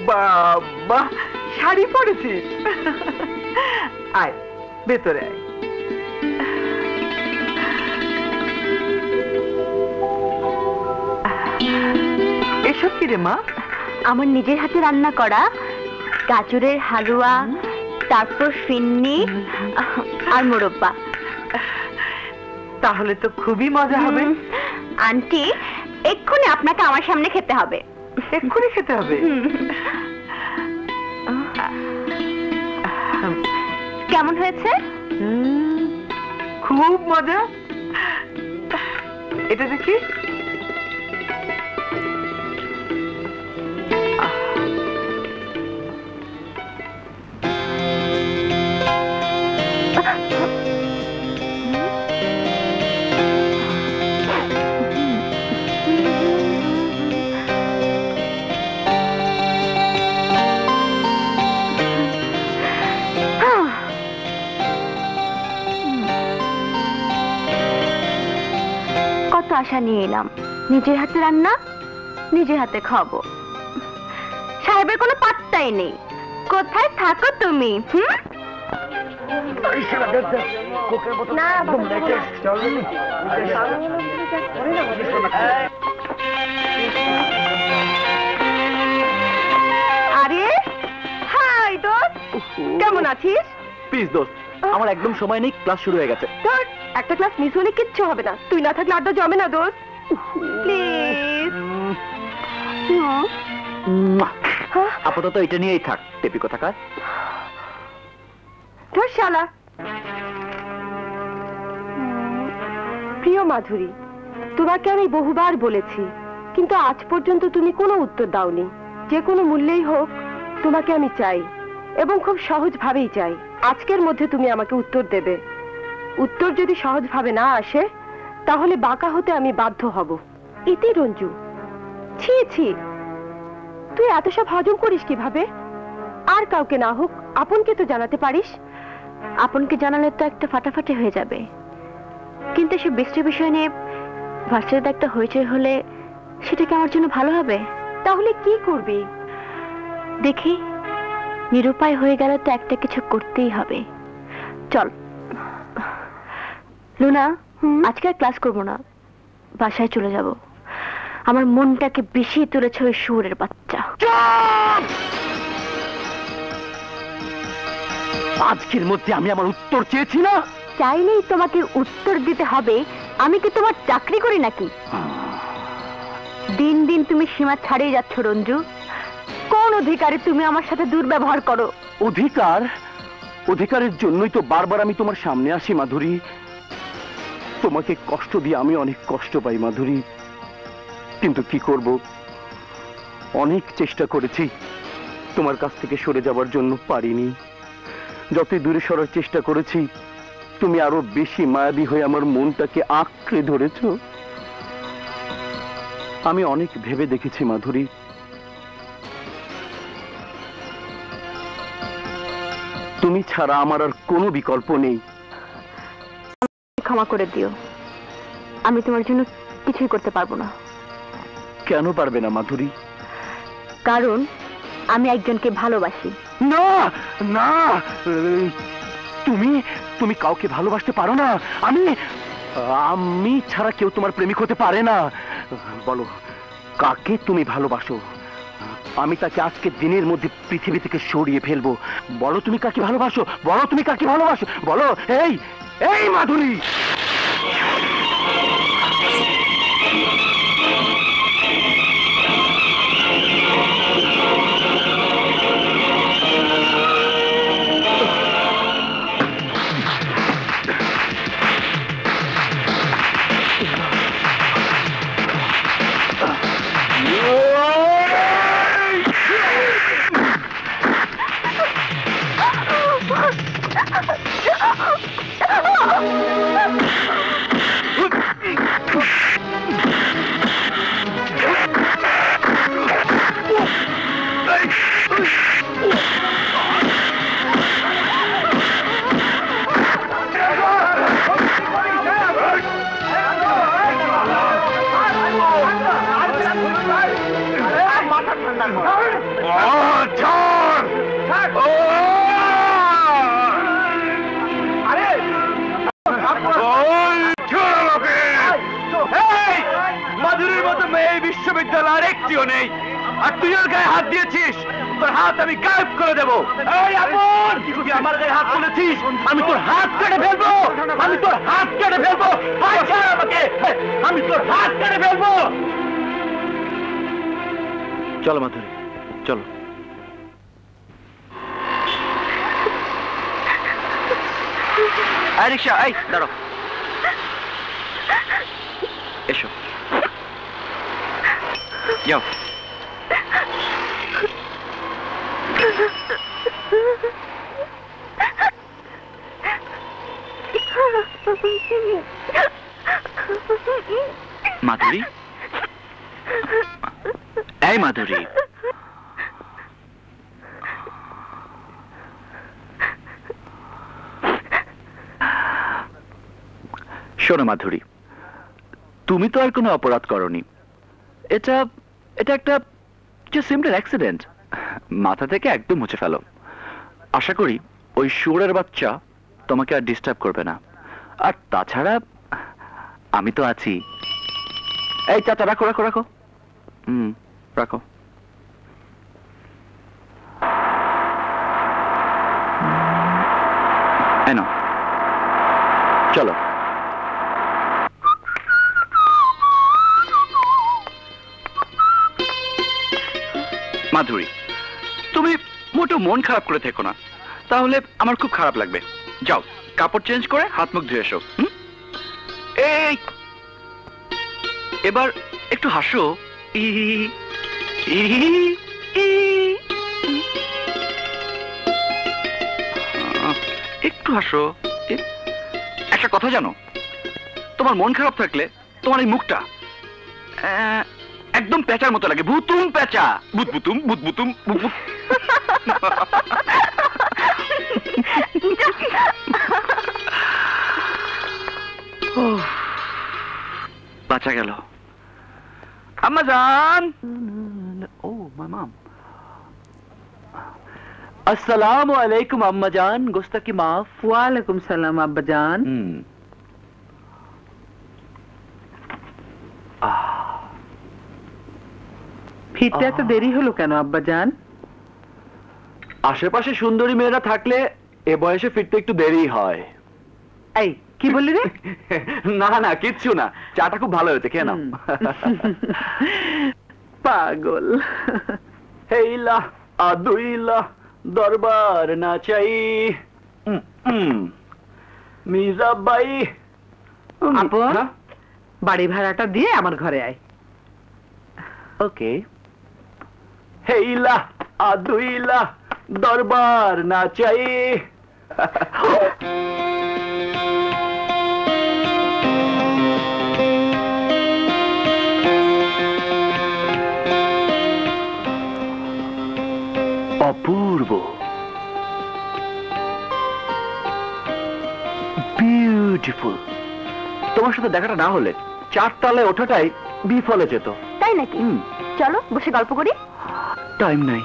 বাবা, শাড়ি পরেছিস? আয় ভেতরে আয়। এসব কি রে মা? আমার নিজের হাতে রান্না করা গাজরের হালুয়া, তারপর ফিন্নি আর মোরব্বা। তাহলে তো খুবই মজা হবে। আন্টি, এক্ষুনি আপনাকে আমার সামনে খেতে হবে। এক্ষুনি খেতে হবে? কেমন হয়েছে? খুব মজা। এটা দেখি। আশা নিয়ে এলাম, নিজের হাতে রান্না, নিজের হাতে খাবো। সাহেবের কোনো পাত্তাই নেই। কোথায় থাকো তুমি? আরে হাই দোস্ত, কেমন আছিস? প্লিজ দোস্ত, আমার একদম সময় নেই, ক্লাস শুরু হয়ে গেছে। একটা ক্লাস মিস হলে কিচ্ছু হবে না। তুই না থাকলে আড্ডা জমে না দোস্ত। প্লিজ। আপাতত এটা নিয়েই থাক, টেপি কোথাকার। ধর শালা। প্রিয় মাধুরী, তোমাকে আমি বহুবার বলেছি, কিন্তু আজ পর্যন্ত তুমি কোনো উত্তর দাওনি। যে কোনো মূল্যেই হোক তোমাকে আমি চাই, এবং খুব সহজভাবেই চাই। আজকের মধ্যে তুমি আমাকে উত্তর দেবে। উত্তর যদি সহজভাবে না আসে তাহলে বাঁকা হতে আমি বাধ্য হব। ইতি রঞ্জু। ছি ছি, তুই এত সব হজম করিস কিভাবে? আর কাউকে না হোক আপনকে তো জানাতে পারিস। আপনকে জানালে তো একটা ফাটাফাটি হয়ে যাবে, কিন্তু সে বৃষ্টি বিষয় নিয়ে ভার্সিটিতে একটা হইচই হলে সেটা কি আমার জন্য ভালো হবে? তাহলে কি করবি? দেখি, নিরুপায় হয়ে গেলে তো একটা কিছু করতেই হবে। চল লুনা, আজকে আর ক্লাস করবো না, বাসায় চলে যাব। আমার মনটাকে বিষিয়ে তুলেছে ওই শুয়োরের বাচ্চা। আজকের মধ্যে আমি আমার উত্তর চেয়েছি না? চাইলেই তোমাকে উত্তর দিতে হবে? আমি কি তোমার চাকরি করি নাকি? দিন দিন তুমি সীমা ছাড়িয়ে যাচ্ছ রঞ্জু। কোন অধিকারে তুমি আমার সাথে দুর্ব্যবহার করো? অধিকার? অধিকারের জন্যই তো বারবার আমি তোমার সামনে আসি মাধুরী। তোমাকে কষ্ট দিয়ে আমি অনেক কষ্ট পাই মাধুরী, কিন্তু কি করব, অনেক চেষ্টা করেছি তোমার কাছ থেকে সরে যাবার জন্য, পারিনি। যতই দূরে সরার চেষ্টা করেছি তুমি আরো বেশি মায়াবী হয়ে আমার মনটাকে আঁকড়ে ধরেছ। আমি অনেক ভেবে দেখেছি মাধুরী, তুমি ছাড়া আমার আর কোনো বিকল্প নেই। ক্ষমা করে দিও, আমি তোমার জন্য কিছুই করতে পারবো না। কেন পারবে না মাধুরী? কারণ আমি একজনকে ভালোবাসি। না না, তুমি তুমি কাউকে ভালোবাসতে পারো না। আমি ছাড়া কেউ তোমার প্রেমিক হতে পারে না। বলো, কাকে তুমি ভালোবাসো? আমি তাকে আজকে দিনের মধ্যে পৃথিবী থেকে সরিয়ে ফেলবো। বলো তুমি কাকে ভালোবাসো, বলো তুমি কাকে ভালোবাসো, বলো। এই এই মাধুরী, মাথা ঠান্ডা কর। আরে মাধুরীর মতো মেয়ে বিশ্ববিদ্যালয় আর একটিও নেই, আর তুই ওর গায়ে হাত দিয়েছিস, তোর হাত আমি গায়েব করে দেবো। এই আপন, তুই আমার গায়ে হাত তুলেছিস, আমি তোর হাত কেটে ফেলবো, আমি তোর হাত কেটে ফেলবো, আমাকে, আমি তোর হাত কেটে ফেলবো। চলো মাধুরী, চলো। রিক্সা, এই দাঁড়াও, এসো, যাও। মাধুরী, এই মাধুরী, শোনো মাধুরী, তুমি তো আর কোনো অপরাধ করনি। এটা এটা একটা সিম্পল অ্যাক্সিডেন্ট, মাথা থেকে একদম মুছে ফেলো। আশা করি ওই শুয়োরের বাচ্চা তোমাকে আর ডিস্টার্ব করবে না। আর তাছাড়া আমি তো আছি। এই চাচা, রাখো রাখো রাখো, রাখো। এনো, চলো। মাধুরী, তুমি মোটেও মন খারাপ করে থেকো না, তাহলে আমার খুব খারাপ লাগবে। যাও, কাপড় চেঞ্জ করে হাত মুখ ধুয়ে এসো। এই এবার একটু হাসো। একটু হাসো। একটা কথা জানো, তোমার মন খারাপ থাকলে তোমার এই মুখটা একদম পেঁচার মতো লাগে, ভুতুম পেঁচা, বুতবুতুম বুতবুতুম। বাঁচা গেল। আম্মা জান। ও মাই মম। আসসালামু আলাইকুম আম্মা জান, গোস্তাকি মাফ। ওয়ালাইকুম সালাম আব্বা জান। ফিরতে এত দেরি হলো কেন আব্বা জান? আশেপাশে সুন্দরী মেয়েরা থাকলে এ বয়সে ফিরতে একটু দেরি হয়। এই কি বললি রে? না না, কিচ্ছু না, চাটা খুব ভালো হয়েছে, খেয়ে নাও। পাগল। হেইলা আদুইলা দরবার না চাই, মিরাবাই। আপন, বাড়ি ভাড়াটা দিয়ে আমার ঘরে আয়। ওকে। হেইলা আদুইলা দরবার না চাই। অপূর্ব, বিউটিফুল। তোমার সাথে দেখাটা না হলে 4 তলায় ওঠাটাই বিফলে যেত। তাই নাকি? চলো বসে গল্প করি। টাইম নাই।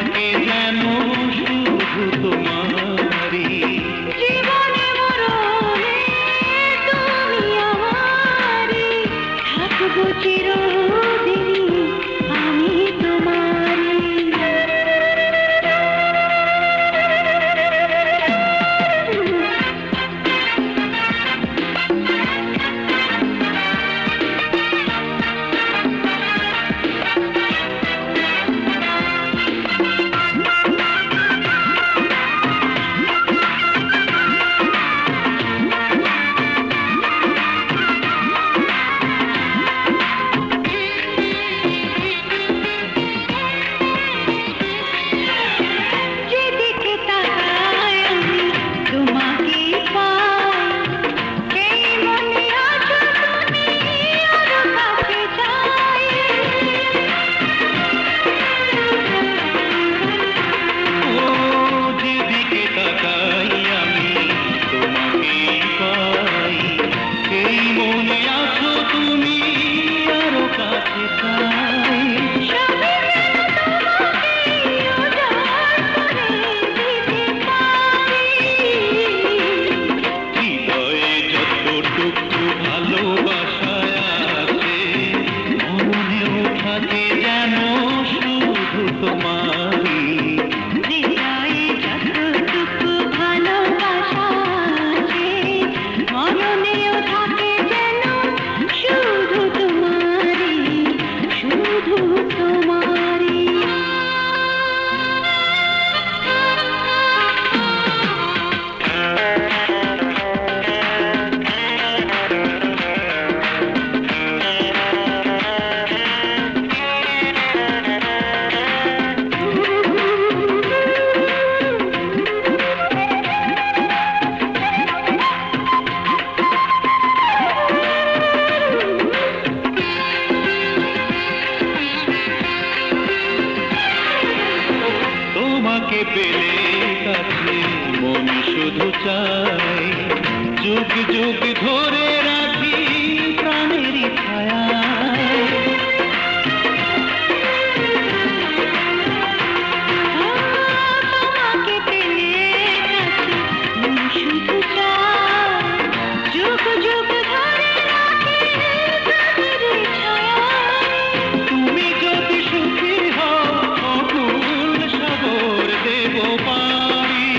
থাকে যেন শুধু তোমারই জীবনে মরণে তুমি আমারই থাকবো চিরদিনই আমি তোমারই যেদিকে তাকাই আমি তোমাকেই পাই এই মনে আছো তুমি আরো কাছে চাই ও যেদিকে তাকাই আমি তোমাকেই পাই এই মনে আছো তুমি আরো কাছে চাই সবে যেন তোমাকেই উজাড় করে দিতে পারি হৃদয়ে যতটুকু ভালোবাসায় আছে মনেও থাকে যেন শুধু তোমারই হৃদয়ে যতটুকু ভালোবাসা আছে মরণেও থাকে যেন শুধু তোমারই শুধু তোমারই তোমাকে পেলে কাছে মন শুধু চাই যুগ যুগ ধরে রাখি প্রাণেরই ছায়ায় তোমাকে পেলে কাছে মন শুধু চায় যুগ যুগ ধরে রাখি প্রাণের ছায়ায় তুমি যদি সুখী হও অকুল সাগর দেব পারি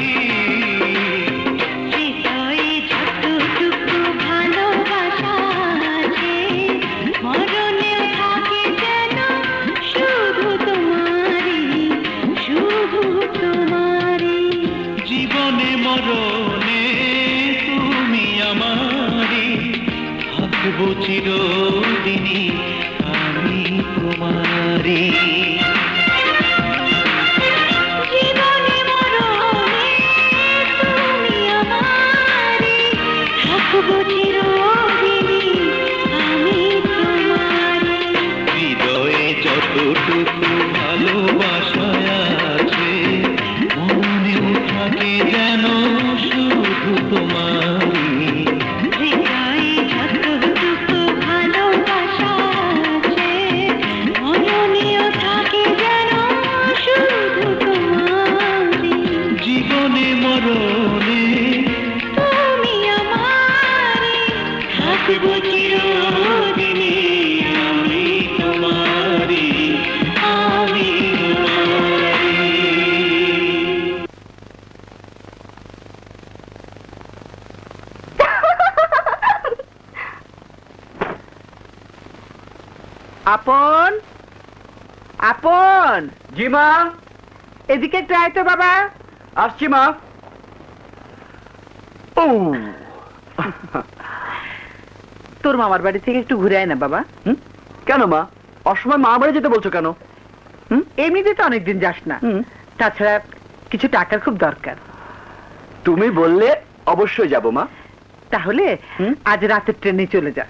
হৃদয়ে যতটুকু ভালোবাসা আছে মরণেও থাকে যেন শুধু তোমারই শুধু তোমারই জীবনে মরণে তুমি আমারই থাকবো চিরদিনই আমি তোমারই জীবনে মরণে তুমি আমারই থাকবো চিরদিনই আমি তোমারই হৃদয়ে যতটুকু ভালোবাসায় আছে মনেও থাকে যেন শুধু তোমারই হৃদয়ে যতটুকু ভালোবাসা আছে মরণেও থাকে যেন শুধু তোমারই জীবনে মরণে তুমি আমারই থাকবো চিরদিনই আমি তোমারই আমি তোমারই আপন আপন জি মা, এদিকে একটু আয় তো বাবা। আসছি মা। ও তোর মামার বাড়ি থেকে একটু ঘুরে আয় না বাবা। কেন মা, অসময় মা বাড়ি যেতে বলছো কেন? এমনিতে তো অনেকদিন যাস না, তাছাড়া কিছু টাকার খুব দরকার। তুমি বললে অবশ্যই যাব মা। তাহলে আজ রাতের ট্রেনে চলে যা।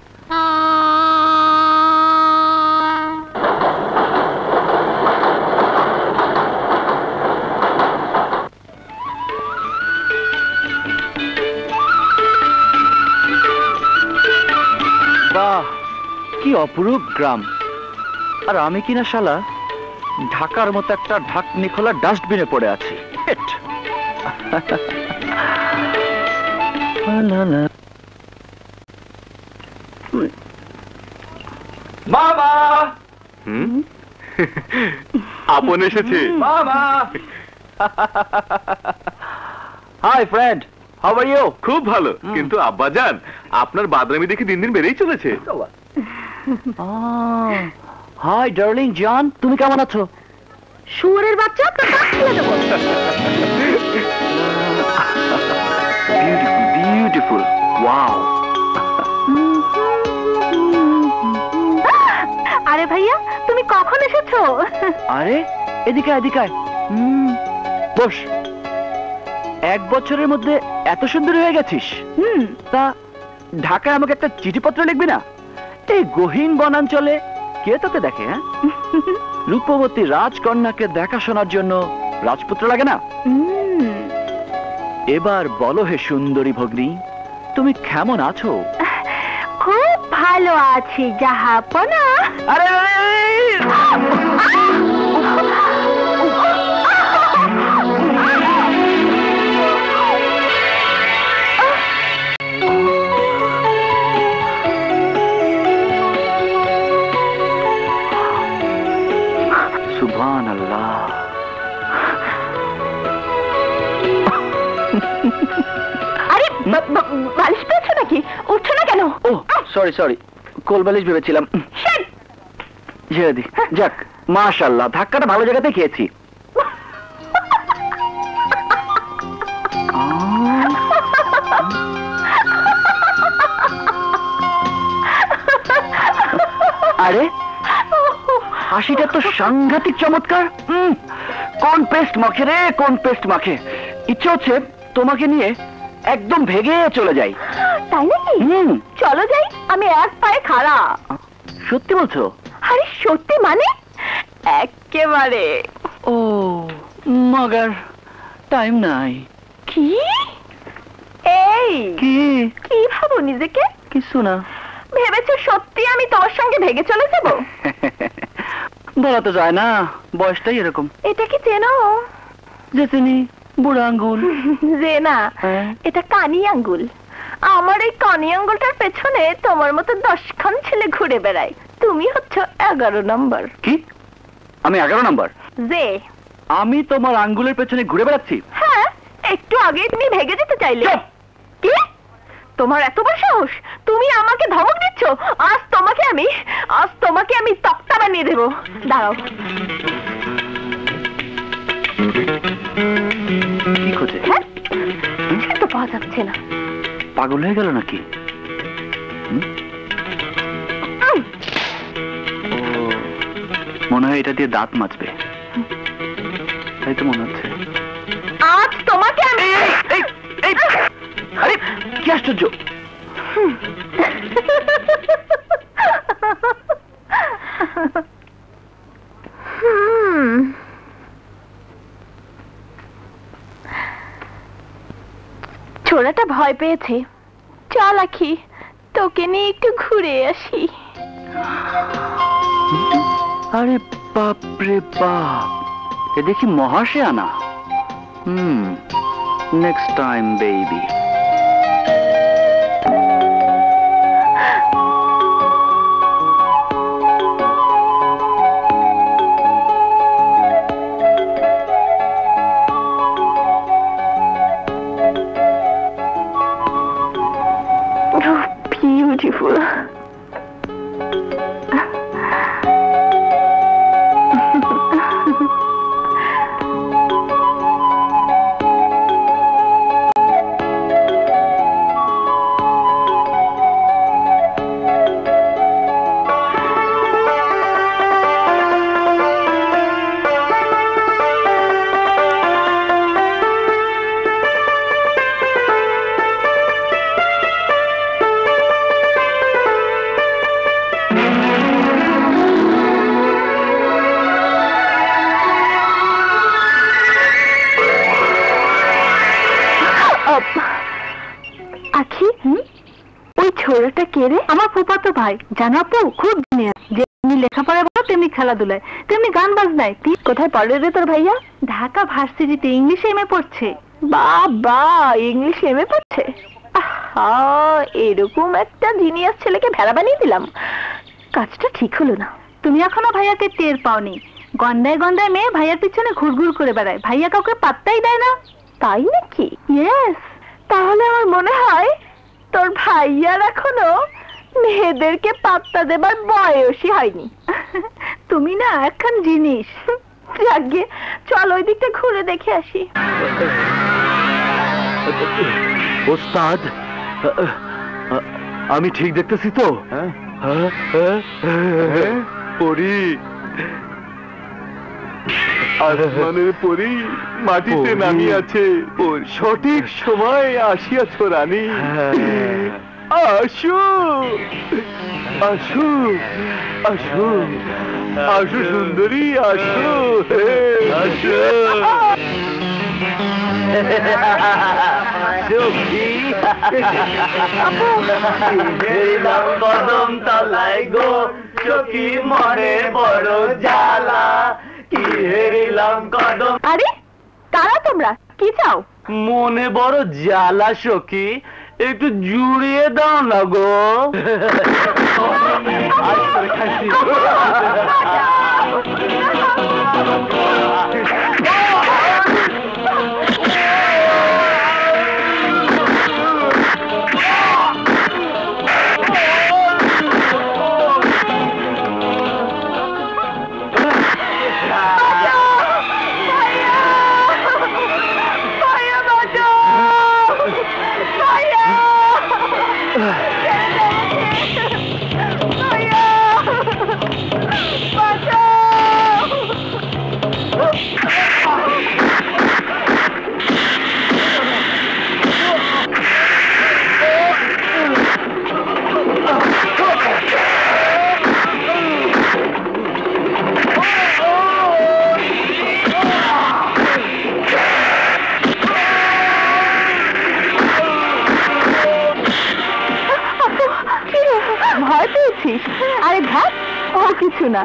বাহ, কি অপরূপ গ্রাম। আর আমি কিনা শালা ঢাকার মতো একটা ঢাকনি খোলা ডাস্টবিনে পড়ে আছি। মামা আপন এসেছে। মামা hi friend, how are you? খুব ভালো, কিন্তু আব্বাজান আপনার বাদরামি দেখে দিন দিন বেড়েই চলেছে। হাই ডার্লিং জান, তুমি কেমন আছো? শুয়োরের বাচ্চা তো ফেলে দেবো। Beautiful, wow. আরে ভাইয়া, তুমি কখন এসেছো? আরে এদিকে এদিকে বস। 1 বছরের মধ্যে এত সুন্দর হয়ে গেছিস। তা ঢাকায় আমাকে একটা চিঠিপত্র লিখবি না? এই গহীন বনাঞ্চলে কে তোকে দেখে? হ্যাঁ, রূপবতী রাজকন্যাকে দেখাশোনার জন্য রাজপুত্র লাগে না? এবার বলো হে সুন্দরী ভগ্নী, তুমি কেমন আছো? খুব ভালো আছি জাহাপনা। আরে সুবহানাল্লাহ। আরে বালিশ পেয়েছো নাকি? উঠছো না কেন? ও সরি সরি, কোলবালিশ ভেবেছিলাম। ছেড়ে দি। যাক, মাশাআল্লাহ, ধাক্কাটা ভালো জায়গাতে খেয়েছি। আরে হাসিটা তো সাংঘাতিক চমৎকার। কোন পেস্ট মাখে রে, কোন পেস্ট মাখে। ইচ্ছে হচ্ছে তোমাকে নিয়ে একদম ভেগে চলে যাই। তাই নাকি? চলো যাই, আমি এক পায়ে খাড়া। সত্যি বলছো? আরে সত্যি মানে একেবারে। ও মগার টাইম নাই। কি? এই কি কি ভাবো নিজেকে? কিছু না। ভেবেছো সত্যি আমি তোমার সঙ্গে ভেগে চলে যাব? বলা তো যায় না, বয়সটাই এরকম। এটা কি চেনো? যে চিনি, বুড়া আঙ্গুল। যে না, এটা কানি আঙ্গুল। আমার এই কানি আঙ্গুলটার পেছনে তোমার মতো 10খান ছেলে ঘুরে বেড়ায়। তুমি হচ্ছে 11 নম্বর। কি? আমি 11 নম্বর? যে আমি তোমার আঙ্গুলের পেছনে ঘুরে বেড়াচ্ছি? হ্যাঁ, একটু আগে তুমি ভেগে যেতে চাইলে। কি? তোমার এত বড় সাহস? তুমি আমাকে ধমক দিচ্ছ? আজ তোমাকে আমি তক্তা বানিয়ে দেবো। দাঁড়াও। কি খোঁজে? হ্যাঁ, তো পাওয়া যাচ্ছে না। পাগল হয়ে গেল নাকি? মনে হয় এটা দিয়ে দাঁত মাজবে, তাই তো মনে হচ্ছে। আজ তোমাকে আমি আরে কি আশ্চর্য! ছোড়াটা ভয় পেয়েছে। চল আখি, তোকে নিয়ে একটু ঘুরে আসি। আরে বাপ রে বাপ, এ দেখি মহাশয়ানা। Next time baby. Beautiful. Akhi, ওই ছোড়াটা কে রে? আমার ফুফাতো ভাই, জানাপু, খুব যে যেমনি লেখাপড়ায় ভালো তেমনি খেলাধুলায় তেমনি গান বাজনায়। কোথায় পড়ে রে তোর ভাইয়া? ঢাকা ভার্সিটিতে ইংলিশে এমএ পড়ছে। বাবা, ইংলিশে এমএ পড়ছে? এরকম একটা জিনিয়াস ছেলেকে ভেড়া বানিয়ে দিলাম, কাজটা ঠিক হলো না। তুমি এখনো ভাইয়াকে টের পাওনি। গন্ডায় গন্ডায় মেয়ে ভাইয়ার পিছনে ঘুরঘুর করে বেড়ায়, ভাইয়া কাউকে পাত্তাই দেয় না। তাই নাকি? ইয়েস। তাহলে আমার মনে হয় তোর ভাইয়ার এখনো মেয়েদেরকে পাত্তা দেবার বয়সই হয়নি। তুমি না একখান জিনিস। যাকে চল ওই দিকটা ঘুরে দেখে আসি। ওস্তাদ, আমি ঠিক দেখতেছি তো? পরি, আসমানের পরি মাটিতে নামিয়ে আছে, সঠিক সময় আসিয়াছ রানী। আসো আসো আসো আসো সুন্দরী, আসো আসো। কদম তলায় গো চোখি মরে বড় জ্বালা, কি হেরিলাম কদম। আরে কারা তোমরা? কি চাও? মনে বড় জ্বালা সখী, একটু জুড়িয়ে দাও না গো। ভয় পেয়েছিস? আরে ভাত, ও কিছু না।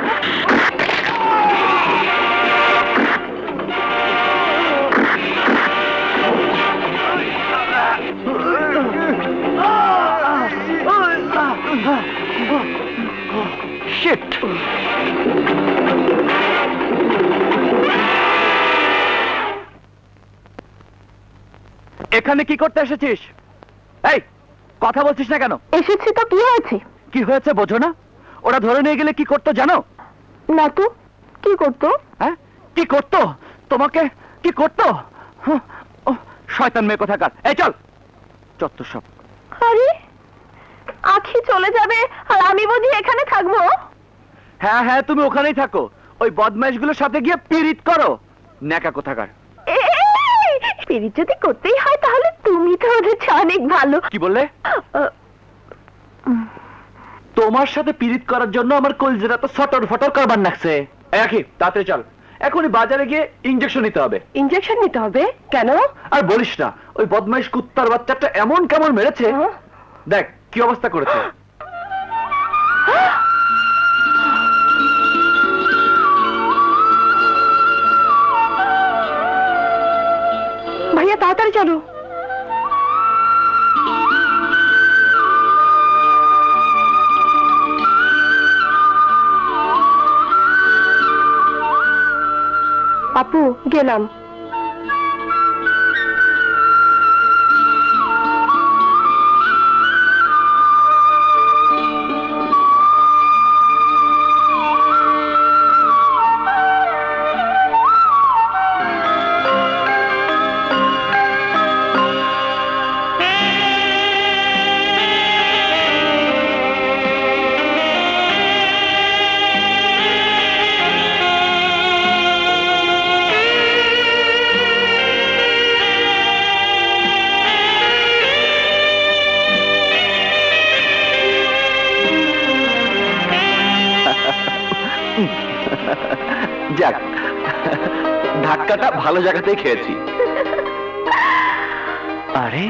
শিট! এখানে কি করতে এসেছিস? এই, কথা বলছিস না কেন? এসেছি তো, কি হয়েছে? কি হয়েছে বোঝো না? ওরা ধরে নিয়ে গেলে কি করতো জানো? না তো, কি করতো? হ্যাঁ, কি করতো? তোমাকে কি করতো? শয়তান মেয়ে কোথাকার। এই চল, চত্বর সব। আরে আখি চলে যাবে আর আমি বুঝি এখানে থাকবো? হ্যাঁ হ্যাঁ, তুমি ওখানেই থাকো, ওই বদমাইশগুলোর সাথে গিয়ে পিরিত করো। ন্যাকা কোথাকার। পিরিত যদি করতেই হয় তাহলে তুমি তো ওদের চেয়ে অনেক ভালো। কি বললে? তোমার সাথে পিরিত করার জন্য আমার কলজেরা তো সটর ফটর করবার লাগছে। একই তাড়াতাড়ি চল, এখনই বাজারে গিয়ে ইঞ্জেকশন নিতে হবে। ইঞ্জেকশন নিতে হবে? কেন? আর বলিস না, ওই বদমাইশ কুত্তার বাচ্চাটা এমন কেমন মেরেছে, দেখ কি অবস্থা করেছে। ভাইয়া তাড়াতাড়ি চলো। আপু গেলাম। যাক, ধাক্কাটা ভালো জায়গাতেই খেয়েছি। আরে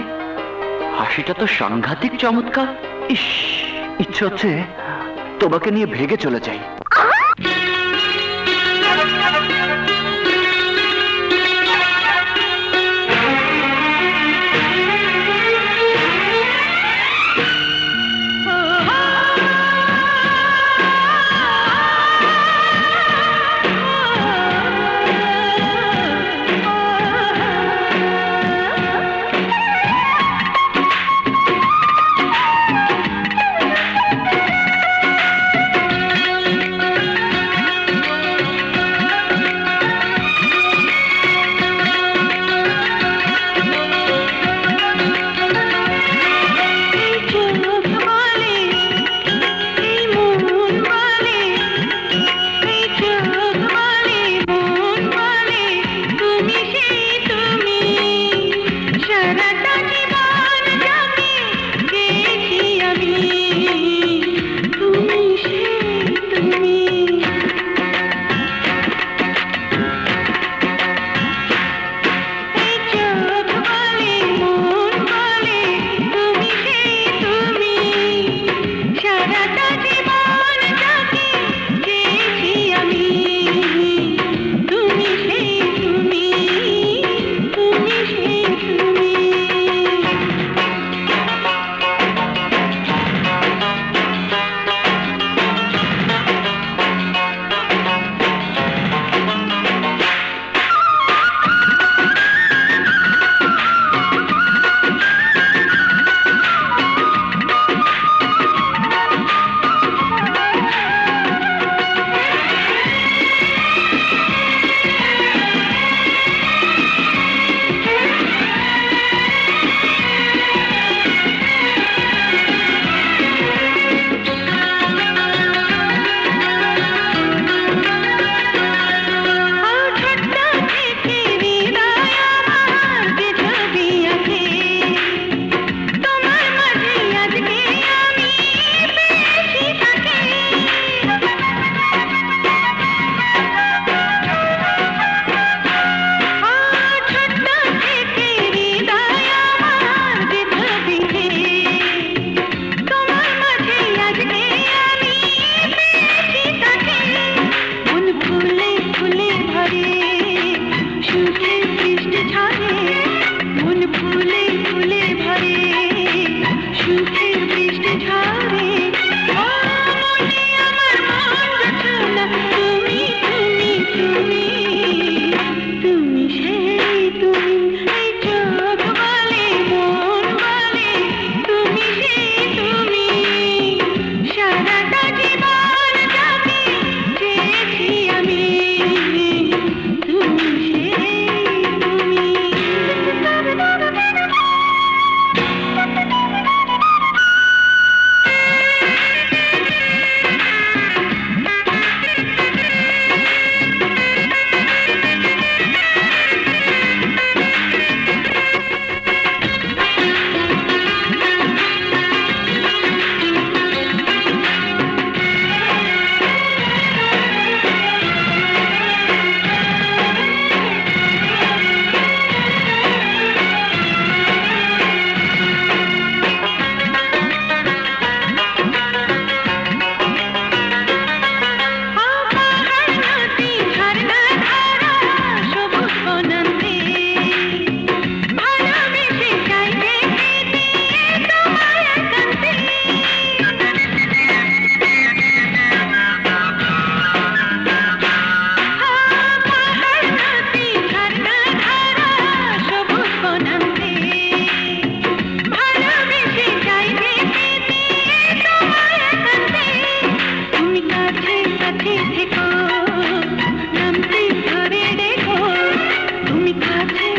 হাসিটা তো সাংঘাতিক চমৎকার। ইস, ইচ্ছে হচ্ছে তোমাকে নিয়ে ভেগে চলে যাই।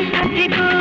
সাথে গো